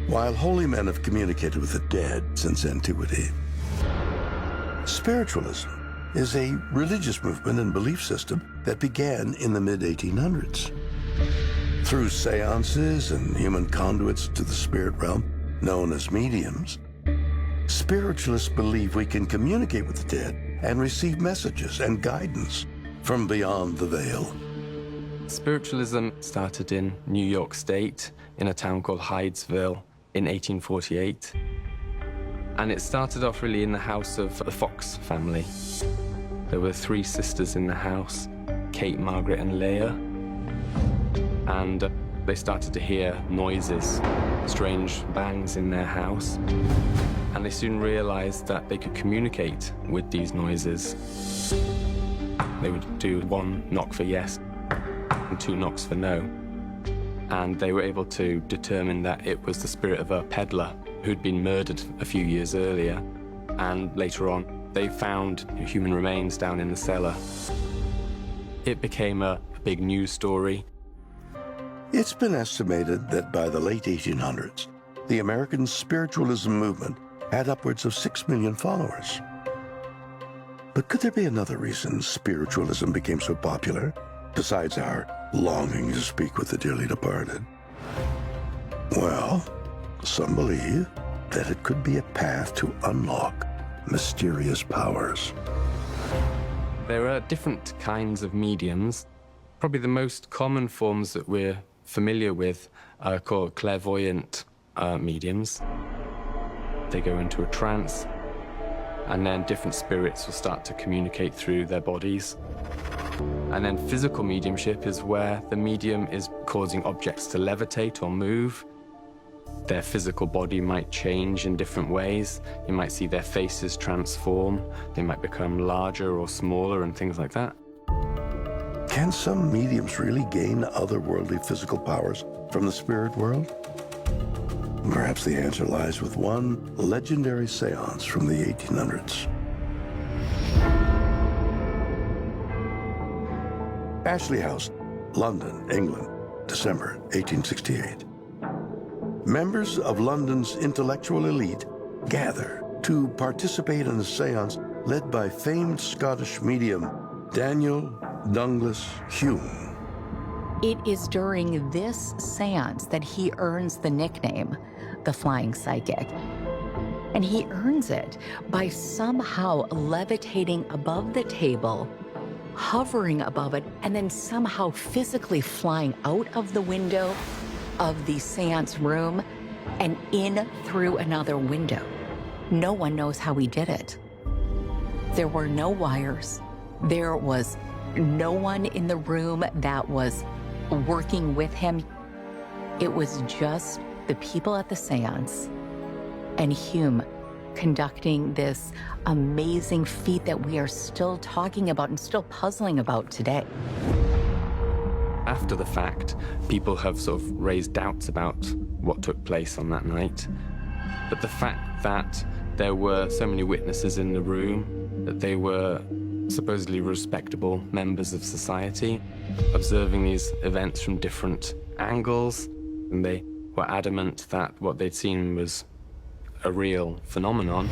While holy men have communicated with the dead since antiquity, spiritualism is a religious movement and belief system that began in the mid-1800s. Through seances and human conduits to the spirit realm, known as mediums, spiritualists believe we can communicate with the dead and receive messages and guidance from beyond the veil. Spiritualism started in New York State, in a town called Hydesville, in 1848. And it started off really in the house of the Fox family. There were 3 sisters in the house, Kate, Margaret, and Leah. And they started to hear noises, strange bangs in their house. And they soon realized that they could communicate with these noises. They would do 1 knock for yes and 2 knocks for no. And they were able to determine that it was the spirit of a peddler who'd been murdered a few years earlier. And later on, they found human remains down in the cellar. It became a big news story. It's been estimated that by the late 1800s, the American spiritualism movement had upwards of 6 million followers. But could there be another reason spiritualism became so popular, besides our longing to speak with the dearly departed? Well, some believe that it could be a path to unlock mysterious powers. There are different kinds of mediums. Probably the most common forms that we're familiar with are called clairvoyant mediums. They go into a trance, and then different spirits will start to communicate through their bodies. And then physical mediumship is where the medium is causing objects to levitate or move. Their physical body might change in different ways. You might see their faces transform. They might become larger or smaller and things like that. Can some mediums really gain otherworldly physical powers from the spirit world? Perhaps the answer lies with one legendary seance from the 1800s. Ashley House, London, England, December 1868. Members of London's intellectual elite gather to participate in a seance led by famed Scottish medium Daniel Douglas Hume. It is during this seance that he earns the nickname, the Flying Psychic. And he earns it by somehow levitating above the table, hovering above it, and then somehow physically flying out of the window of the seance room and in through another window. No one knows how he did it. There were no wires. There was no one in the room that was working with him. It was just the people at the seance and Hume conducting this amazing feat that we are still talking about and still puzzling about today. After the fact, people have sort of raised doubts about what took place on that night. But the fact that there were so many witnesses in the room, that they were supposedly respectable members of society, observing these events from different angles, and they were adamant that what they'd seen was a real phenomenon.